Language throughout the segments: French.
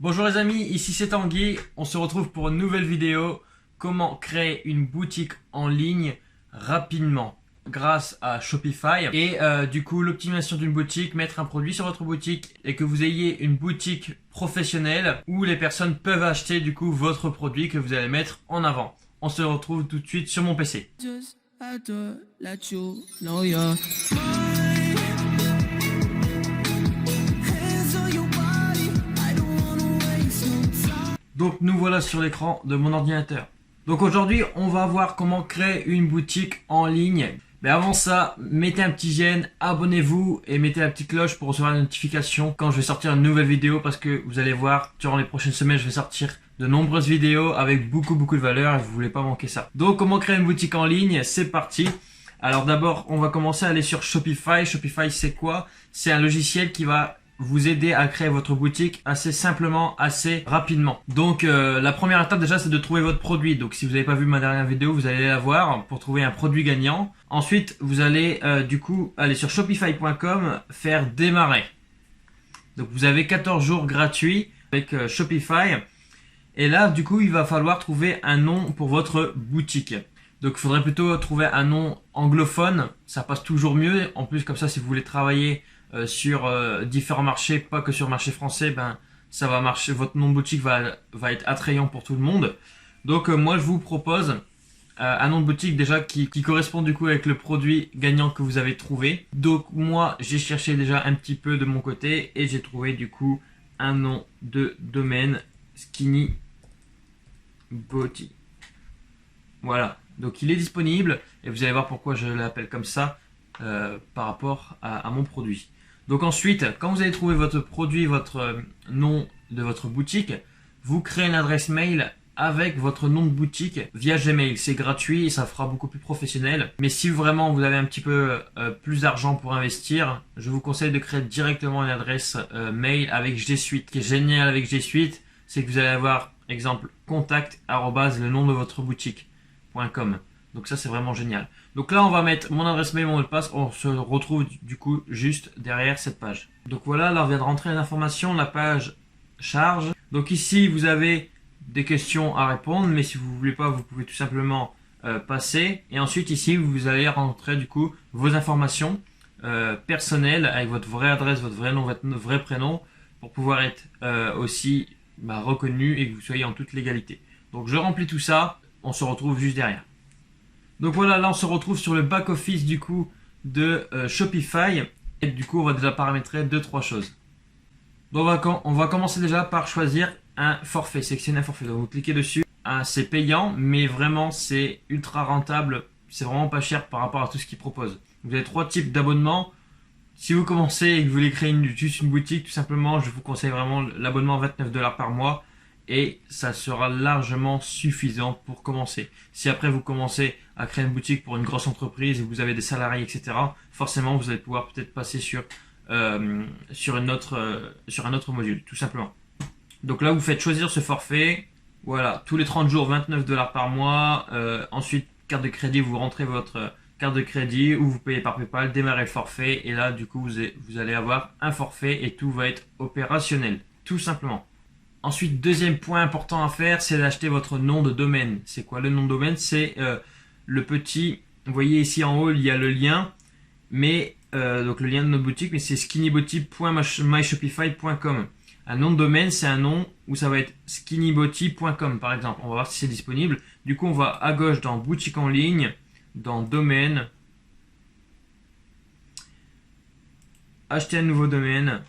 Bonjour les amis, ici c'est Tanguy, on se retrouve pour une nouvelle vidéo. Comment créer une boutique en ligne rapidement grâce à Shopify. Et du coup l'optimisation d'une boutique, mettre un produit sur votre boutique et que vous ayez une boutique professionnelle où les personnes peuvent acheter du coup votre produit que vous allez mettre en avant. On se retrouve tout de suite sur mon PC. Just had to let you know you're Donc nous voilà sur l'écran de mon ordinateur. Donc aujourd'hui on va voir comment créer une boutique en ligne. Mais avant ça, mettez un petit j'aime, abonnez-vous et mettez la petite cloche pour recevoir une notification quand je vais sortir une nouvelle vidéo, parce que vous allez voir, durant les prochaines semaines je vais sortir de nombreuses vidéos avec beaucoup de valeur et vous voulez pas manquer ça. Donc comment créer une boutique en ligne, c'est parti. Alors d'abord on va commencer à aller sur Shopify. Shopify c'est quoi? C'est un logiciel qui va vous aider à créer votre boutique assez simplement, assez rapidement. Donc la première étape déjà c'est de trouver votre produit. Donc si vous n'avez pas vu ma dernière vidéo, vous allez la voir pour trouver un produit gagnant. Ensuite vous allez du coup aller sur shopify.com, faire démarrer. Donc vous avez 14 jours gratuits avec Shopify. Et là du coup il va falloir trouver un nom pour votre boutique. Donc il faudrait plutôt trouver un nom anglophone, ça passe toujours mieux. En plus comme ça, si vous voulez travailler sur différents marchés, pas que sur le marché français, ben ça va marcher. Votre nom de boutique va être attrayant pour tout le monde. Donc moi je vous propose un nom de boutique déjà qui correspond du coup avec le produit gagnant que vous avez trouvé. Donc moi j'ai cherché déjà un petit peu de mon côté et j'ai trouvé du coup un nom de domaine Skinny Body. Voilà, donc il est disponible et vous allez voir pourquoi je l'appelle comme ça par rapport à mon produit. Donc ensuite, quand vous avez trouvé votre produit, votre nom de votre boutique, vous créez une adresse mail avec votre nom de boutique via Gmail. C'est gratuit et ça fera beaucoup plus professionnel. Mais si vraiment vous avez un petit peu plus d'argent pour investir, je vous conseille de créer directement une adresse mail avec G Suite. Ce qui est génial avec G Suite, c'est que vous allez avoir, exemple, contact le nom de votre boutique.com. Donc ça c'est vraiment génial. Donc là on va mettre mon adresse mail, mon mot de passe. On se retrouve du coup juste derrière cette page. Donc voilà, là on vient de rentrer l'information, la page charge. Donc ici vous avez des questions à répondre, mais si vous voulez pas, vous pouvez tout simplement passer. Et ensuite ici vous allez rentrer du coup vos informations personnelles avec votre vraie adresse, votre vrai nom, votre vrai prénom, pour pouvoir être aussi reconnu et que vous soyez en toute légalité. Donc je remplis tout ça, on se retrouve juste derrière. Donc voilà, là on se retrouve sur le back office du coup de Shopify. Et du coup on va déjà paramétrer 2-3 choses. Donc on va commencer déjà par choisir un forfait, sélectionner un forfait. Donc vous cliquez dessus, c'est payant mais vraiment c'est ultra rentable, c'est vraiment pas cher par rapport à tout ce qu'ils proposent. Vous avez 3 types d'abonnements. Si vous commencez et que vous voulez créer juste une boutique, tout simplement je vous conseille vraiment l'abonnement 29$ par mois. Et ça sera largement suffisant pour commencer. Si après vous commencez à créer une boutique pour une grosse entreprise et vous avez des salariés, etc., forcément vous allez pouvoir peut-être passer sur un autre module, tout simplement. Donc là vous faites choisir ce forfait. Voilà, tous les 30 jours, 29$ par mois. Ensuite, carte de crédit, vous rentrez votre carte de crédit ou vous payez par PayPal, démarrez le forfait. Et là, du coup, vous allez avoir un forfait et tout va être opérationnel, tout simplement. Ensuite, deuxième point important à faire, c'est d'acheter votre nom de domaine. C'est quoi le nom de domaine? C'est le petit, vous voyez ici en haut, il y a le lien, mais donc le lien de notre boutique, mais c'est skinnybody.myshopify.com. Un nom de domaine, c'est un nom où ça va être skinnybody.com par exemple. On va voir si c'est disponible. Du coup, on va à gauche dans boutique en ligne, dans domaine, acheter un nouveau domaine.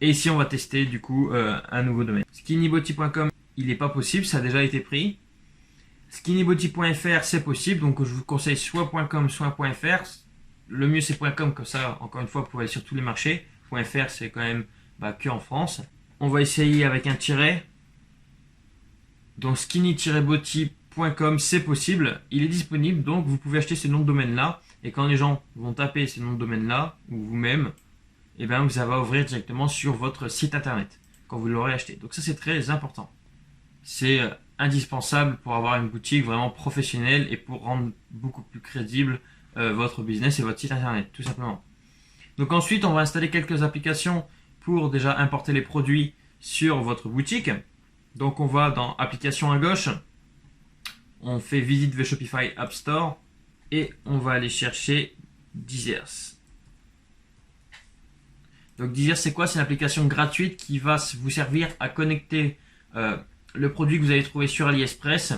Et ici, on va tester du coup un nouveau domaine. Skinnybody.com, il n'est pas possible, ça a déjà été pris. Skinnybody.fr, c'est possible, donc je vous conseille soit .com, soit .fr. Le mieux c'est .com, comme ça, encore une fois, vous pouvez aller sur tous les marchés. .fr, c'est quand même que en France. On va essayer avec un tiret. Donc skinny-body.com, c'est possible, il est disponible, donc vous pouvez acheter ce nom de domaine-là. Et quand les gens vont taper ce nom de domaine-là, ou vous-même, et bien ça va ouvrir directement sur votre site internet quand vous l'aurez acheté. Donc ça c'est très important. C'est indispensable pour avoir une boutique vraiment professionnelle et pour rendre beaucoup plus crédible votre business et votre site internet, tout simplement. Donc ensuite on va installer quelques applications pour déjà importer les produits sur votre boutique. Donc on va dans application à gauche, on fait visite the Shopify App Store et on va aller chercher Dizers. Donc Dizers, c'est quoi? C'est une application gratuite qui va vous servir à connecter le produit que vous allez trouver sur AliExpress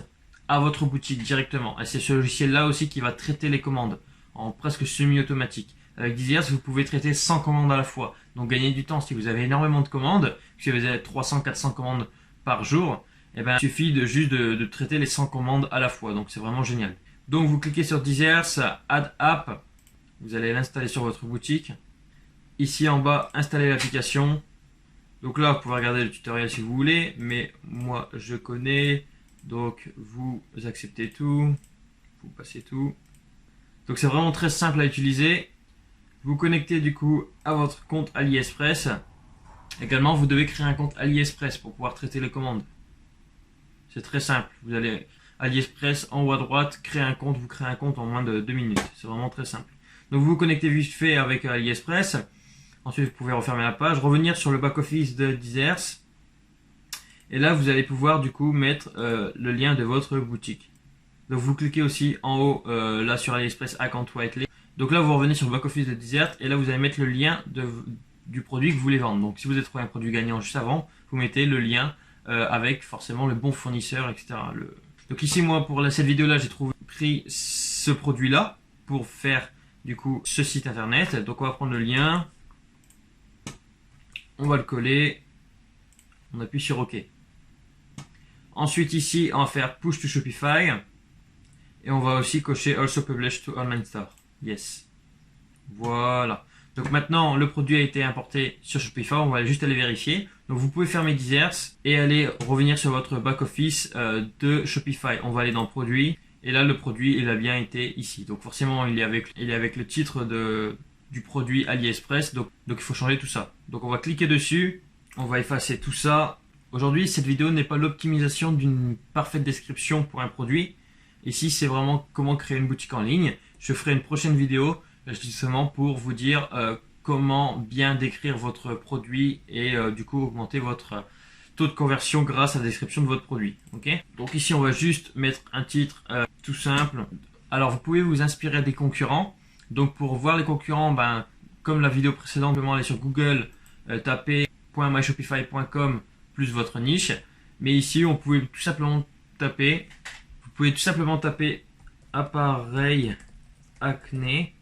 à votre boutique directement. Et c'est ce logiciel là aussi qui va traiter les commandes en presque semi-automatique. Avec Dizers, vous pouvez traiter 100 commandes à la fois. Donc gagner du temps. Si vous avez énormément de commandes, si vous avez 300-400 commandes par jour, eh ben, il suffit de traiter les 100 commandes à la fois. Donc c'est vraiment génial. Donc vous cliquez sur Dizers, Add App. Vous allez l'installer sur votre boutique. Ici en bas, installer l'application. Donc là, vous pouvez regarder le tutoriel si vous voulez. Mais moi, je connais. Donc vous acceptez tout. Vous passez tout. Donc c'est vraiment très simple à utiliser. Vous connectez du coup à votre compte AliExpress. Également, vous devez créer un compte AliExpress pour pouvoir traiter les commandes. C'est très simple. Vous allez AliExpress en haut à droite, créer un compte. Vous créez un compte en moins de 2 minutes. C'est vraiment très simple. Donc vous vous connectez vite fait avec AliExpress. Ensuite, vous pouvez refermer la page, revenir sur le back-office de Dizers. Et là, vous allez pouvoir du coup mettre le lien de votre boutique. Donc vous cliquez aussi en haut là sur AliExpress Account Whitelist. Donc là vous revenez sur le back-office de Dizers et là vous allez mettre le lien du produit que vous voulez vendre. Donc si vous avez trouvé un produit gagnant juste avant, vous mettez le lien avec forcément le bon fournisseur, etc. Donc ici moi pour cette vidéo là j'ai pris ce produit là pour faire du coup ce site internet. Donc on va prendre le lien, on va le coller, on appuie sur OK. Ensuite ici on va faire Push to Shopify. Et on va aussi cocher Also Publish to Online Store. Yes. Voilà. Donc maintenant, le produit a été importé sur Shopify. On va juste aller vérifier. Donc vous pouvez fermer Dizers et aller revenir sur votre back-office de Shopify. On va aller dans Produits. Et là, le produit, il a bien été ici. Donc forcément, il est avec le titre du produit AliExpress. Donc il faut changer tout ça. Donc on va cliquer dessus. On va effacer tout ça. Aujourd'hui, cette vidéo n'est pas l'optimisation d'une parfaite description pour un produit. Ici, c'est vraiment comment créer une boutique en ligne. Je ferai une prochaine vidéo justement pour vous dire comment bien décrire votre produit et du coup augmenter votre taux de conversion grâce à la description de votre produit. Okay, donc ici, on va juste mettre un titre tout simple. Alors, vous pouvez vous inspirer des concurrents. Donc, pour voir les concurrents, comme la vidéo précédente, vous pouvez aller sur Google, taper .myshopify.com plus votre niche. Mais ici, on pouvait tout simplement taper... Vous pouvez tout simplement taper appareil acné.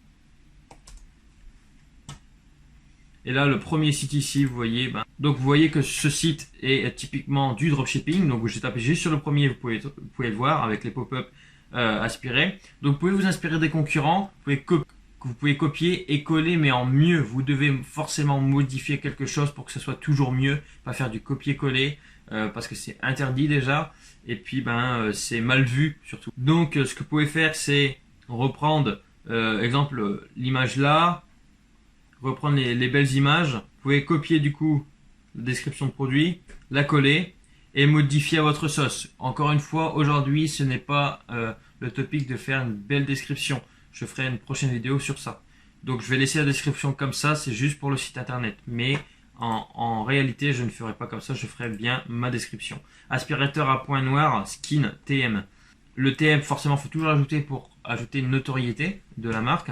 Et là, le premier site ici, vous voyez. Donc, vous voyez que ce site est typiquement du dropshipping. Donc, j'ai tapé juste sur le premier, vous pouvez le voir avec les pop-up aspirés. Donc, vous pouvez vous inspirer des concurrents. Vous pouvez copier et coller, mais en mieux. Vous devez forcément modifier quelque chose pour que ce soit toujours mieux. Pas faire du copier-coller parce que c'est interdit déjà. Et puis c'est mal vu surtout. Donc ce que vous pouvez faire, c'est reprendre exemple l'image là, reprendre les belles images. Vous pouvez copier du coup la description de produit, la coller et modifier à votre sauce. Encore une fois, aujourd'hui ce n'est pas le topic de faire une belle description. Je ferai une prochaine vidéo sur ça. Donc je vais laisser la description comme ça, c'est juste pour le site internet. Mais en réalité, je ne ferai pas comme ça, je ferai bien ma description. Aspirateur à point noir, skin, TM. Le TM, forcément, il faut toujours l'ajouter pour ajouter une notoriété de la marque.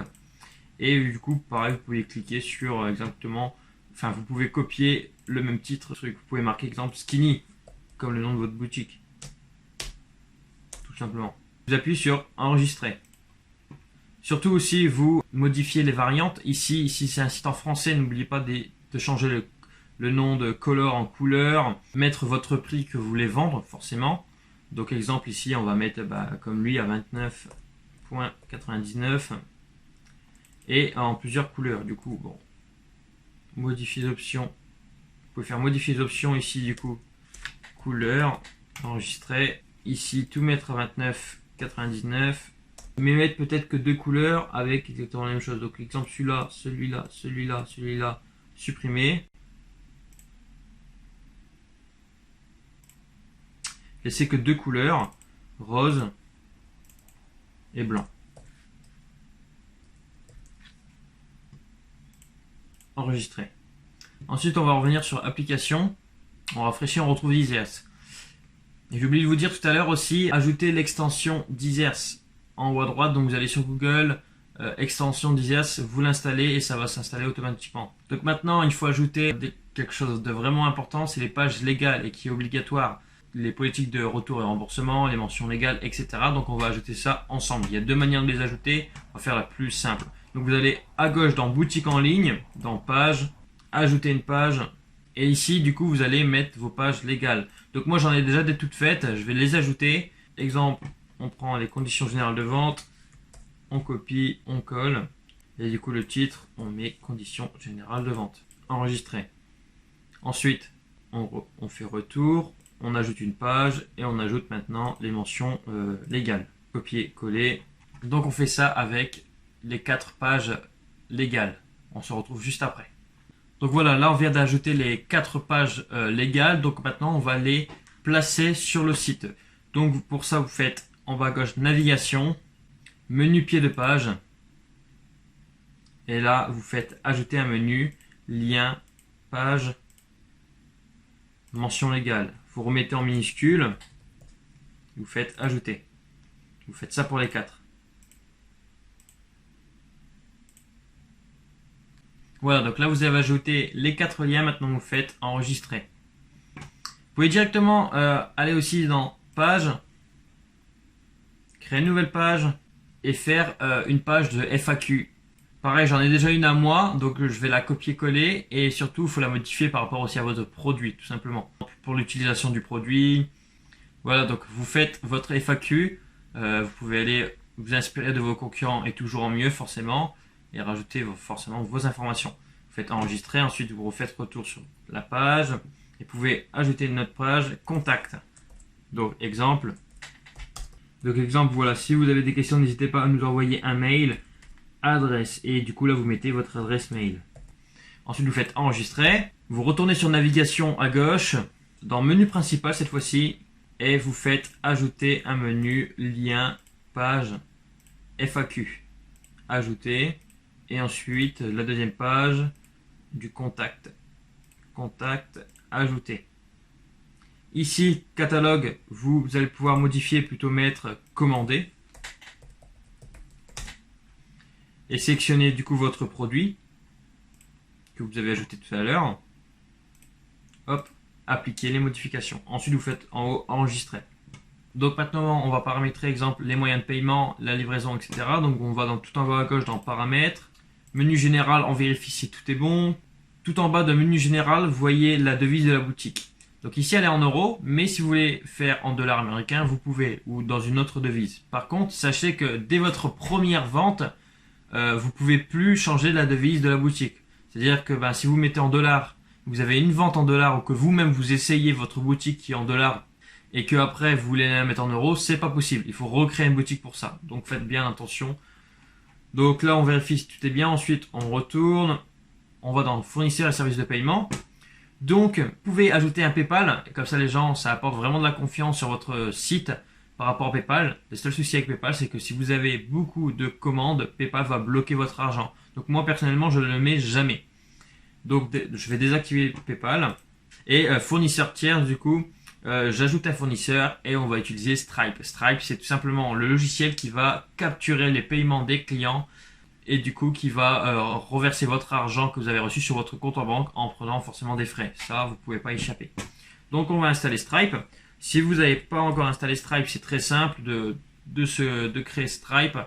Et du coup, pareil, vous pouvez cliquer sur exactement... Enfin, vous pouvez copier le même titre. Vous pouvez marquer, exemple, skinny, comme le nom de votre boutique. Tout simplement. Vous appuyez sur enregistrer. Surtout aussi, vous modifiez les variantes. Ici c'est un site en français, n'oubliez pas de changer le nom de color en couleur, mettre votre prix que vous voulez vendre forcément. Donc exemple ici on va mettre comme lui à 29,99 et en plusieurs couleurs. Du coup bon, modifier les options. Vous pouvez faire modifier les options ici du coup couleur, enregistrer. Ici tout mettre à 29,99. Mais mettre peut-être que deux couleurs avec exactement la même chose. Donc exemple celui-là, celui-là, celui-là, celui-là, supprimer. Laissez que deux couleurs, rose et blanc. Enregistrer. Ensuite on va revenir sur application. On rafraîchit, on retrouve Deezers. J'ai oublié de vous dire tout à l'heure aussi, ajoutez l'extension Deezers en haut à droite. Donc vous allez sur Google, extension Deezers, vous l'installez et ça va s'installer automatiquement. Donc maintenant, il faut ajouter quelque chose de vraiment important, c'est les pages légales et qui est obligatoire. Les politiques de retour et remboursement, les mentions légales, etc. Donc on va ajouter ça ensemble. Il y a deux manières de les ajouter, on va faire la plus simple. Donc vous allez à gauche dans boutique en ligne, dans page, ajouter une page. Et ici, du coup, vous allez mettre vos pages légales. Donc moi, j'en ai déjà des toutes faites. Je vais les ajouter. Exemple, on prend les conditions générales de vente. On copie, on colle. Et du coup, le titre, on met conditions générales de vente. Enregistrer. Ensuite, on fait retour. On ajoute une page. Et on ajoute maintenant les mentions légales. Copier, coller. Donc on fait ça avec les 4 pages légales. On se retrouve juste après. Donc voilà, là on vient d'ajouter les 4 pages légales. Donc maintenant on va les placer sur le site. Donc pour ça vous faites en bas à gauche navigation, menu pied de page. Et là vous faites ajouter un menu, lien, page, mention légale. Vous remettez en minuscule, vous faites ajouter. Vous faites ça pour les 4. Voilà, donc là vous avez ajouté les 4 liens, maintenant vous faites enregistrer. Vous pouvez directement aller aussi dans page, créer une nouvelle page et faire une page de FAQ. Pareil, j'en ai déjà une à moi, donc je vais la copier-coller et surtout il faut la modifier par rapport aussi à votre produit, tout simplement. Pour l'utilisation du produit, voilà, donc vous faites votre FAQ, vous pouvez aller vous inspirer de vos concurrents et toujours en mieux forcément. Et rajouter forcément vos informations. Vous faites enregistrer, ensuite vous refaites retour sur la page et vous pouvez ajouter une autre page, contact. Donc exemple, voilà, si vous avez des questions, n'hésitez pas à nous envoyer un mail, adresse, et du coup là vous mettez votre adresse mail. Ensuite vous faites enregistrer, vous retournez sur navigation à gauche, dans menu principal cette fois-ci, et vous faites ajouter un menu, lien, page, FAQ. Ajouter. Et ensuite, la deuxième page du contact. Contact, ajouter. Ici, catalogue, vous allez pouvoir modifier, plutôt mettre commander. Et sélectionner du coup votre produit que vous avez ajouté tout à l'heure. Hop, appliquer les modifications. Ensuite, vous faites en haut enregistrer. Donc maintenant, on va paramétrer, exemple, les moyens de paiement, la livraison, etc. Donc on va tout en bas à gauche dans paramètres. Menu général, on vérifie si tout est bon. Tout en bas de menu général, vous voyez la devise de la boutique. Donc ici, elle est en euros, mais si vous voulez faire en dollars américains, vous pouvez, ou dans une autre devise. Par contre, sachez que dès votre première vente, vous pouvez plus changer la devise de la boutique. C'est-à-dire que si vous mettez en dollars, vous avez une vente en dollars, ou que vous-même vous essayez votre boutique qui est en dollars, et que après vous voulez la mettre en euros, c'est pas possible. Il faut recréer une boutique pour ça. Donc faites bien attention. Donc là, on vérifie si tout est bien. Ensuite, on retourne. On va dans fournisseur et services de paiement. Donc, vous pouvez ajouter un PayPal. Comme ça, les gens, ça apporte vraiment de la confiance sur votre site par rapport à PayPal. Le seul souci avec PayPal, c'est que si vous avez beaucoup de commandes, PayPal va bloquer votre argent. Donc moi, personnellement, je ne le mets jamais. Donc, je vais désactiver PayPal. Et fournisseur tiers, du coup, j'ajoute un fournisseur et on va utiliser Stripe. Stripe, c'est tout simplement le logiciel qui va capturer les paiements des clients et du coup qui va reverser votre argent que vous avez reçu sur votre compte en banque en prenant forcément des frais. Ça, vous ne pouvez pas échapper. Donc on va installer Stripe. Si vous n'avez pas encore installé Stripe, c'est très simple de créer Stripe.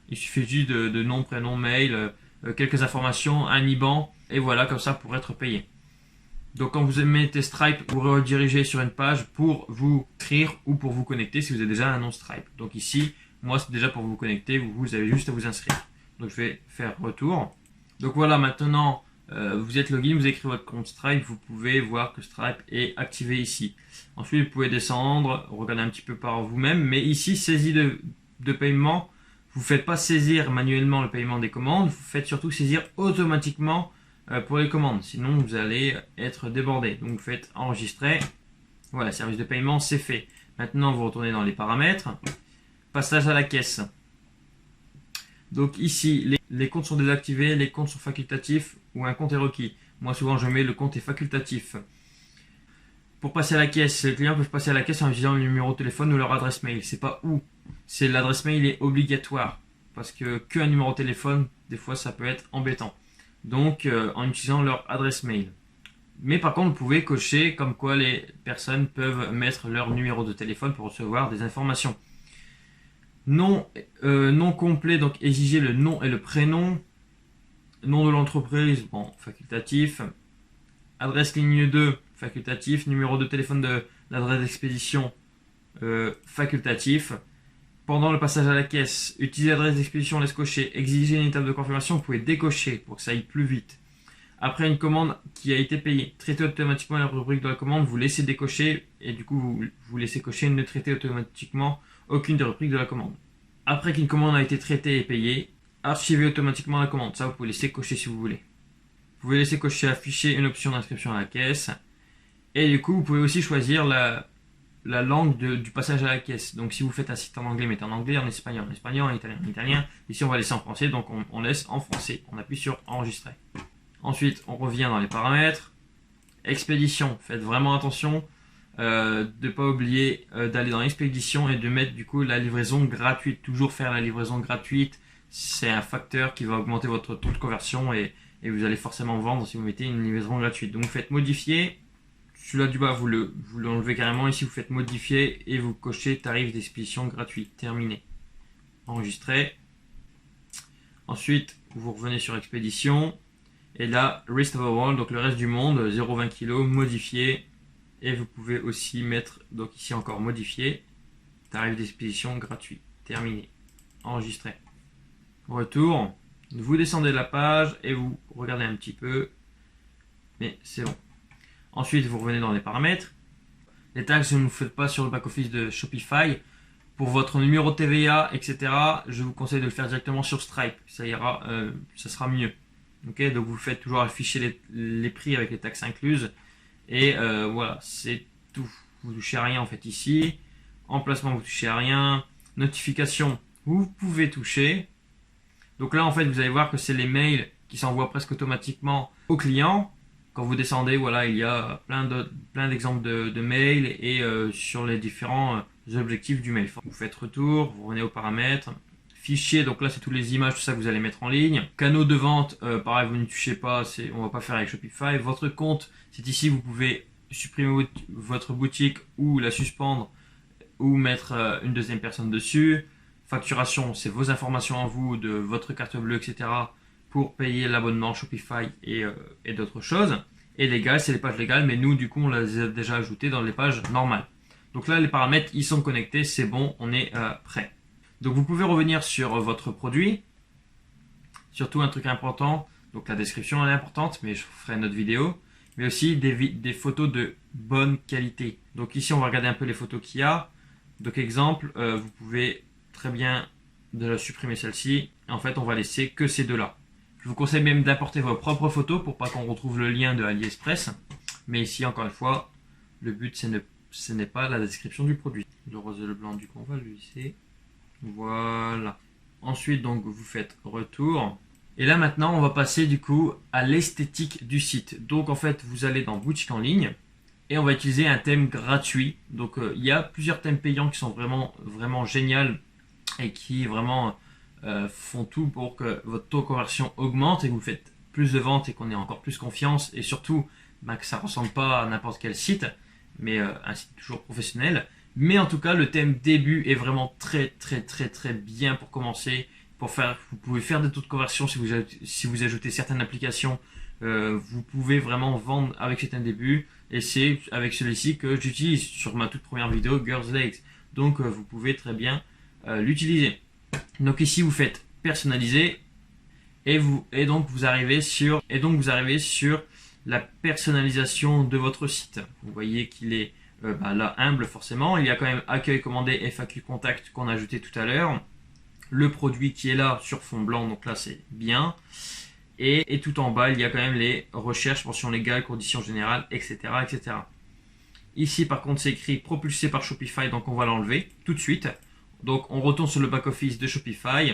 Il suffit juste de nom, prénom, mail, quelques informations, un IBAN et voilà, comme ça pour être payé. Donc quand vous mettez Stripe, vous redirigez sur une page pour vous écrire ou pour vous connecter si vous avez déjà un nom Stripe. Donc ici, moi c'est déjà pour vous connecter, vous avez juste à vous inscrire. Donc je vais faire retour. Donc voilà, maintenant vous êtes login, vous écrivez votre compte Stripe, vous pouvez voir que Stripe est activé ici. Ensuite vous pouvez descendre, regarder un petit peu par vous-même, mais ici saisie de paiement, vous ne faites pas saisir manuellement le paiement des commandes, vous faites surtout saisir automatiquement pour les commandes, sinon vous allez être débordé. Donc vous faites enregistrer. Voilà, service de paiement, c'est fait. Maintenant vous retournez dans les paramètres. Passage à la caisse. Donc ici, les comptes sont désactivés, les comptes sont facultatifs ou un compte est requis. Moi souvent je mets le compte est facultatif. Pour passer à la caisse, les clients peuvent passer à la caisse en utilisant le numéro de téléphone ou leur adresse mail. C'est pas où. C'est l'adresse mail est obligatoire. Parce que un numéro de téléphone, des fois, ça peut être embêtant. Donc, en utilisant leur adresse mail. Mais par contre, vous pouvez cocher comme quoi les personnes peuvent mettre leur numéro de téléphone pour recevoir des informations. Nom complet, donc exiger le nom et le prénom. Nom de l'entreprise, bon, facultatif. Adresse ligne 2, facultatif. Numéro de téléphone de l'adresse d'expédition, facultatif. Pendant le passage à la caisse, utiliser l'adresse d'expédition, laisse cocher. Exiger une étape de confirmation, vous pouvez décocher pour que ça aille plus vite. Après une commande qui a été payée, traiter automatiquement la rubrique de la commande, vous laissez décocher et du coup vous laissez cocher ne traiter automatiquement aucune des rubriques de la commande. Après qu'une commande a été traitée et payée, archiver automatiquement la commande. Ça, vous pouvez laisser cocher si vous voulez. Vous pouvez laisser cocher afficher une option d'inscription à la caisse. Et du coup, vous pouvez aussi choisir la langue du passage à la caisse. Donc si vous faites un site en anglais, mettez en anglais, en espagnol, en italien. Ici, on va laisser en français, donc on laisse en français. On appuie sur enregistrer. Ensuite, on revient dans les paramètres. Expédition, faites vraiment attention de ne pas oublier d'aller dans l'expédition et de mettre du coup la livraison gratuite. Toujours faire la livraison gratuite, c'est un facteur qui va augmenter votre taux de conversion et vous allez forcément vendre si vous mettez une livraison gratuite. Donc vous faites modifier, celui-là du bas vous l'enlevez carrément, ici vous faites modifier et vous cochez tarif d'expédition gratuit, terminé. Enregistrer. Ensuite, vous revenez sur expédition. Et là, rest of the world, donc le reste du monde, 0,20 kg, modifié. Et vous pouvez aussi mettre, donc ici encore modifié, tarif d'expédition gratuit, terminé, enregistré. Retour, vous descendez la page et vous regardez un petit peu, mais c'est bon. Ensuite, vous revenez dans les paramètres. Les taxes, ne vous faites pas sur le back-office de Shopify. Pour votre numéro de TVA, etc., je vous conseille de le faire directement sur Stripe, ça ira, ça sera mieux. Okay, donc vous faites toujours afficher les prix avec les taxes incluses et voilà, c'est tout. Vous touchez à rien en fait ici. Emplacement, vous touchez à rien. Notification, vous pouvez toucher. Donc là en fait vous allez voir que c'est les mails qui s'envoient presque automatiquement aux clients. Quand vous descendez, voilà, il y a plein d'exemples de mails et sur les différents objectifs du mail. Vous faites retour, vous revenez aux paramètres. Fichier, donc là c'est toutes les images, tout ça que vous allez mettre en ligne. Canaux de vente, pareil, vous ne touchez pas, on va pas faire avec Shopify. Votre compte, c'est ici, vous pouvez supprimer votre boutique ou la suspendre ou mettre une deuxième personne dessus. Facturation, c'est vos informations à vous, de votre carte bleue, etc. pour payer l'abonnement Shopify et d'autres choses. Et légal, c'est les pages légales, mais nous du coup on les a déjà ajoutées dans les pages normales. Donc là les paramètres, ils sont connectés, c'est bon, on est prêt. Donc vous pouvez revenir sur votre produit, surtout un truc important, donc la description elle est importante, mais je ferai une autre vidéo, mais aussi des photos de bonne qualité. Donc ici on va regarder un peu les photos qu'il y a. Donc exemple, vous pouvez très bien de la supprimer celle-ci, en fait on va laisser que ces deux-là. Je vous conseille même d'importer vos propres photos pour pas qu'on retrouve le lien de AliExpress, mais ici encore une fois, le but ce n'est pas la description du produit. Le rose et le blanc du coup on va le laisser. Voilà. Ensuite, donc, vous faites retour. Et là, maintenant, on va passer du coup à l'esthétique du site. Donc, en fait, vous allez dans boutique en ligne et on va utiliser un thème gratuit. Donc, il y a plusieurs thèmes payants qui sont vraiment géniaux et qui vraiment font tout pour que votre taux de conversion augmente et que vous faites plus de ventes et qu'on ait encore plus confiance et surtout que ça ne ressemble pas à n'importe quel site, mais un site toujours professionnel. Mais en tout cas, le thème début est vraiment très bien pour commencer. Vous pouvez faire des taux de conversion si vous ajoutez certaines applications. Vous pouvez vraiment vendre avec ce thème début. Et c'est avec celui-ci que j'utilise sur ma toute première vidéo, Girls Legs. Donc vous pouvez très bien l'utiliser. Donc ici, vous faites personnaliser. Et donc vous arrivez sur la personnalisation de votre site. Vous voyez qu'il est là, humble forcément, il y a quand même accueil commandé, FAQ contact qu'on a ajouté tout à l'heure, le produit qui est là sur fond blanc, donc là c'est bien, et tout en bas il y a quand même les recherches, mentions légales, conditions générales, etc. etc. Ici par contre c'est écrit propulsé par Shopify, donc on va l'enlever tout de suite. Donc on retourne sur le back office de Shopify,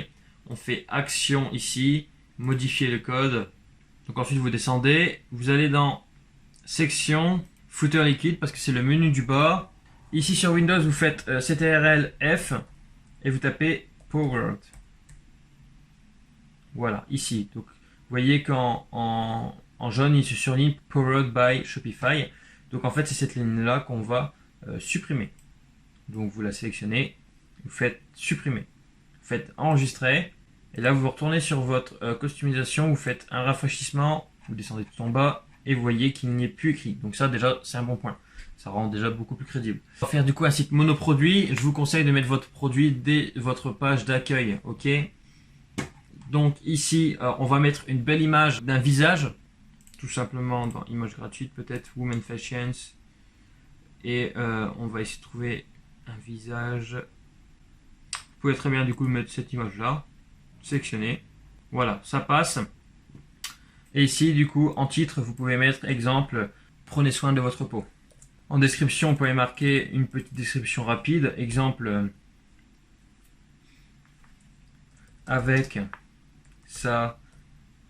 on fait action ici, modifier le code, donc ensuite vous descendez, vous allez dans section, footer liquide parce que c'est le menu du bas. Ici sur Windows, vous faites CTRL F et vous tapez Powered. Voilà, ici. Donc, vous voyez qu'en jaune, il se surligne Powered by Shopify. Donc, en fait, c'est cette ligne-là qu'on va supprimer. Donc, vous la sélectionnez, vous faites supprimer, vous faites enregistrer. Et là, vous retournez sur votre customisation, vous faites un rafraîchissement, vous descendez tout en bas et vous voyez qu'il n'y est plus écrit. Donc, ça, déjà, c'est un bon point. Ça rend déjà beaucoup plus crédible. Pour faire du coup un site monoproduit, je vous conseille de mettre votre produit dès votre page d'accueil. Ok. Donc ici, on va mettre une belle image d'un visage, tout simplement dans image gratuite peut-être, Women Fashions. Et on va essayer de trouver un visage. Vous pouvez très bien du coup mettre cette image-là, sélectionner. Voilà, ça passe. Et ici, du coup, en titre, vous pouvez mettre exemple, prenez soin de votre peau. En description, vous pouvez marquer une petite description rapide. Exemple, avec sa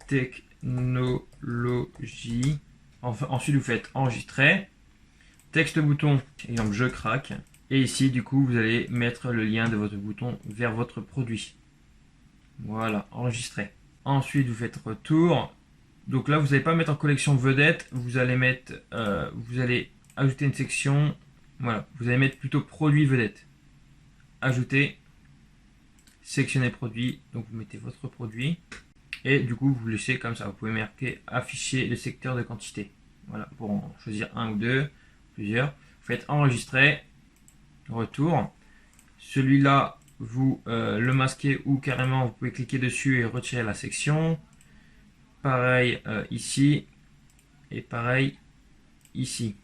technologie. Enfin, ensuite, vous faites enregistrer. Texte bouton, exemple, je craque. Et ici, du coup, vous allez mettre le lien de votre bouton vers votre produit. Voilà, enregistrer. Ensuite, vous faites retour. Donc là, vous n'allez pas mettre en collection vedette. Vous allez mettre, vous allez ajouter une section, voilà, vous allez mettre plutôt produit vedette. Ajouter, sélectionner produit, donc vous mettez votre produit et du coup vous laissez comme ça. Vous pouvez marquer afficher le secteur de quantité. Voilà, pour en choisir un ou deux, plusieurs. Vous faites enregistrer, retour. Celui-là, vous le masquez ou carrément vous pouvez cliquer dessus et retirer la section. Pareil ici et pareil ici.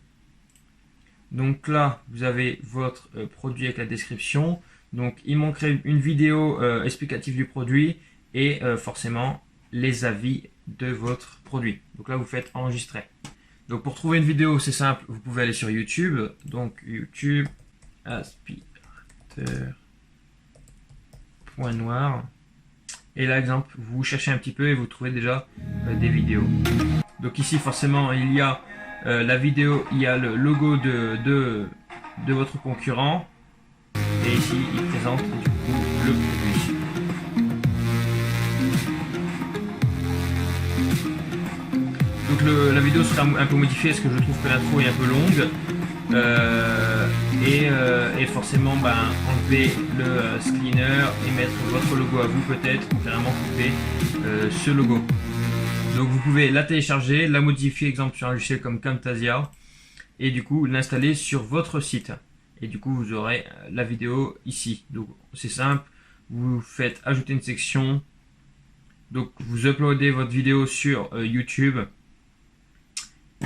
Donc là, vous avez votre produit avec la description. Donc il manquerait une vidéo explicative du produit et forcément les avis de votre produit. Donc là, vous faites enregistrer. Donc pour trouver une vidéo, c'est simple. Vous pouvez aller sur YouTube. Donc YouTube, aspirateur, point noir. Et là, exemple, vous cherchez un petit peu et vous trouvez déjà des vidéos. Donc ici, forcément, il y a la vidéo, il y a le logo de votre concurrent et ici il présente du coup le produit. Donc la vidéo sera un peu modifiée parce que je trouve que l'intro est un peu longue et forcément enlever le cleaner et mettre votre logo à vous peut-être ou carrément couper ce logo. Donc vous pouvez la télécharger, la modifier, exemple sur un logiciel comme Camtasia, et du coup l'installer sur votre site. Et du coup vous aurez la vidéo ici. Donc c'est simple, vous faites ajouter une section, donc vous uploadez votre vidéo sur YouTube.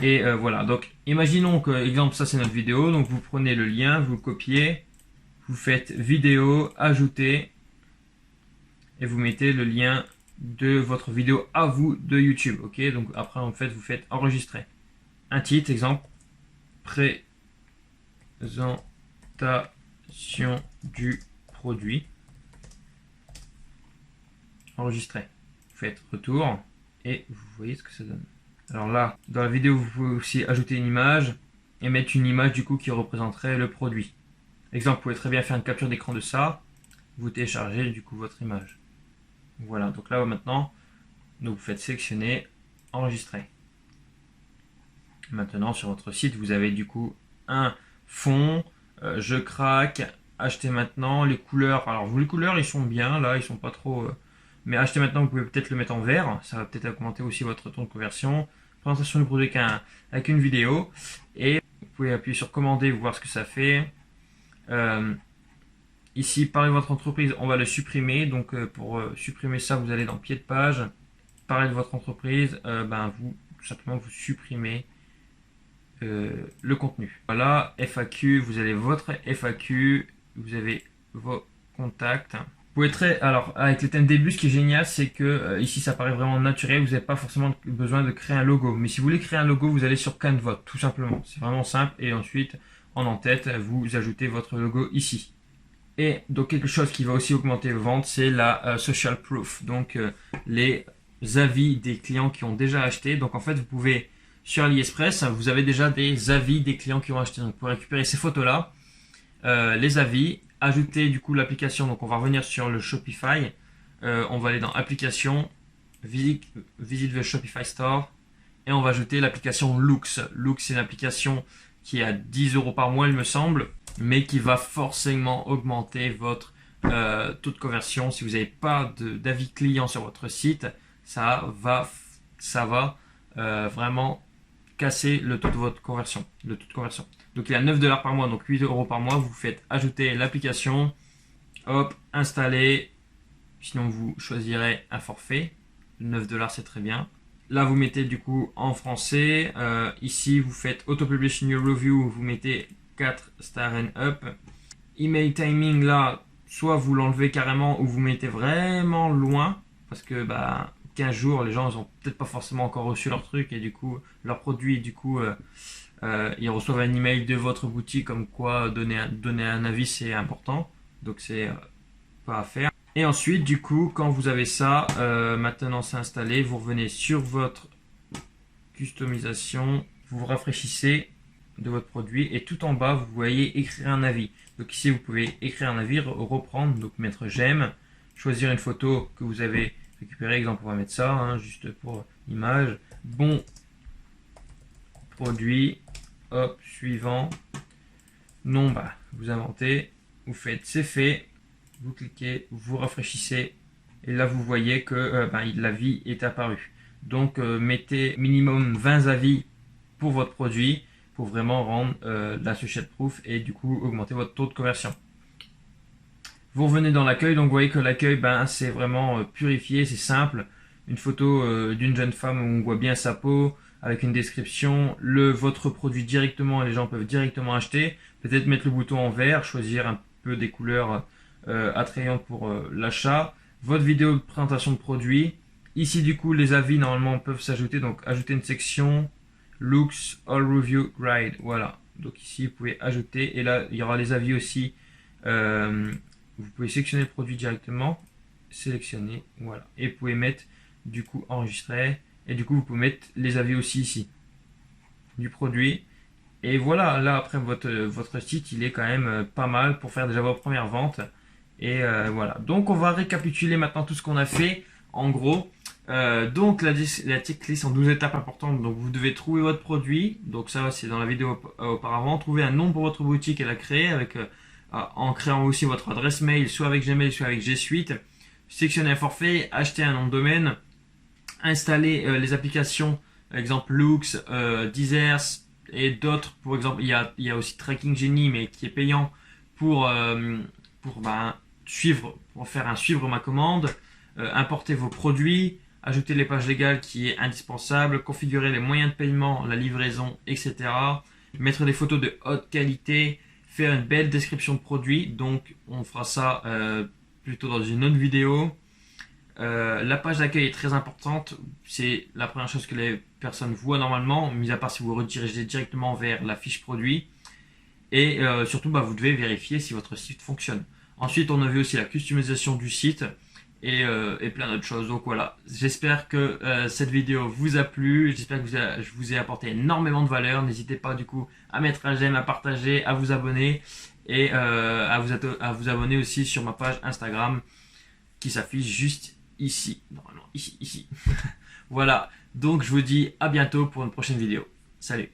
Et voilà, donc imaginons que, exemple, ça c'est notre vidéo, donc vous prenez le lien, vous le copiez, vous faites vidéo, ajouter, et vous mettez le lien de votre vidéo à vous de YouTube, ok. Donc après en fait vous faites enregistrer un titre, exemple présentation du produit, enregistrer, vous faites retour et vous voyez ce que ça donne. Alors là dans la vidéo vous pouvez aussi ajouter une image et mettre une image du coup qui représenterait le produit. Exemple, vous pouvez très bien faire une capture d'écran de ça, vous téléchargez du coup votre image. Voilà, donc là maintenant, donc vous faites sélectionner, enregistrer. Maintenant sur votre site, vous avez du coup un fond, je craque, acheter maintenant, les couleurs. Alors vous les couleurs ils sont bien, là ils sont pas trop. Mais acheter maintenant, vous pouvez peut-être le mettre en vert, ça va peut-être augmenter aussi votre taux de conversion. Présentation du produit avec une vidéo. Et vous pouvez appuyer sur commander, voir ce que ça fait. Ici, parler de votre entreprise, on va le supprimer. Donc, pour supprimer ça, vous allez dans pied de page. Parler de votre entreprise, vous tout simplement vous supprimez le contenu. Voilà, FAQ, vous avez votre FAQ, vous avez vos contacts. Vous pouvez alors avec les thèmes début, ce qui est génial, c'est que ici ça paraît vraiment naturel. Vous n'avez pas forcément besoin de créer un logo. Mais si vous voulez créer un logo, vous allez sur Canva, tout simplement. C'est vraiment simple. Et ensuite, en en-tête, vous ajoutez votre logo ici. Et donc quelque chose qui va aussi augmenter vos ventes, c'est la social proof, donc les avis des clients qui ont déjà acheté. Donc en fait, vous pouvez sur AliExpress, vous avez déjà des avis des clients qui ont acheté. Donc, pour récupérer ces photos-là, les avis, ajouter du coup l'application. Donc, on va revenir sur le Shopify. On va aller dans Application, visite the Shopify Store et on va ajouter l'application Loox. Loox, c'est une application qui est à 10 € par mois, il me semble, mais qui va forcément augmenter votre taux de conversion. Si vous n'avez pas d'avis client sur votre site, ça va vraiment casser le taux de votre conversion. Donc il y a 9 $ par mois, donc 8 € par mois. Vous faites ajouter l'application, hop, installer. Sinon vous choisirez un forfait. 9 $ c'est très bien. Là vous mettez du coup en français. Ici vous faites auto-publish new review, vous mettez 4 stars and up. Email timing, là, soit vous l'enlevez carrément ou vous mettez vraiment loin. Parce que 15 jours, les gens ils ont peut-être pas forcément encore reçu leur truc et du coup leur produit, du coup ils reçoivent un email de votre boutique comme quoi donner un avis c'est important. Donc c'est pas à faire. Et ensuite, du coup, quand vous avez ça, maintenant c'est installé, vous revenez sur votre customisation, vous rafraîchissez de votre produit et tout en bas, vous voyez écrire un avis. Donc ici, vous pouvez écrire un avis, reprendre, donc mettre j'aime, choisir une photo que vous avez récupérée, exemple, on va mettre ça, hein, juste pour image. Bon produit, hop, suivant. Non, vous inventez, vous faites c'est fait. Vous cliquez, vous rafraîchissez et là vous voyez que l'avis est apparu. Donc mettez minimum 20 avis pour votre produit pour vraiment rendre la social proof et du coup augmenter votre taux de conversion. Vous revenez dans l'accueil, donc vous voyez que l'accueil c'est vraiment purifié, c'est simple. Une photo d'une jeune femme où on voit bien sa peau avec une description, votre produit directement, les gens peuvent directement acheter. Peut-être mettre le bouton en vert, choisir un peu des couleurs attrayante pour l'achat, votre vidéo de présentation de produit. Ici du coup les avis normalement peuvent s'ajouter, donc ajouter une section Looks All Review Guide, voilà. Donc ici vous pouvez ajouter et là il y aura les avis aussi. Vous pouvez sélectionner le produit directement, sélectionner, voilà. Et vous pouvez mettre du coup enregistrer et du coup vous pouvez mettre les avis aussi ici du produit. Et voilà, là après votre site il est quand même pas mal pour faire déjà vos premières ventes. Et voilà, donc on va récapituler maintenant tout ce qu'on a fait en gros. Donc la checklist en 12 étapes importantes. Donc vous devez trouver votre produit, donc ça c'est dans la vidéo auparavant. Trouver un nom pour votre boutique et la créer avec, en créant aussi votre adresse mail, soit avec Gmail, soit avec G Suite. Sélectionner un forfait, acheter un nom de domaine, installer les applications, exemple Loox, Deezers et d'autres. Pour exemple, il y a aussi Tracking Genie mais qui est payant pour suivre ma commande, importer vos produits, ajouter les pages légales qui est indispensable, configurer les moyens de paiement, la livraison, etc. Mettre des photos de haute qualité, faire une belle description de produit, donc on fera ça plutôt dans une autre vidéo. La page d'accueil est très importante, c'est la première chose que les personnes voient normalement, mis à part si vous redirigez directement vers la fiche produit. Et surtout, vous devez vérifier si votre site fonctionne. Ensuite, on a vu aussi la customisation du site et plein d'autres choses. Donc voilà, j'espère que cette vidéo vous a plu. J'espère que je vous ai apporté énormément de valeur. N'hésitez pas du coup à mettre un j'aime, à partager, à vous abonner et à vous abonner aussi sur ma page Instagram qui s'affiche juste ici. Normalement, ici. Voilà, donc je vous dis à bientôt pour une prochaine vidéo. Salut!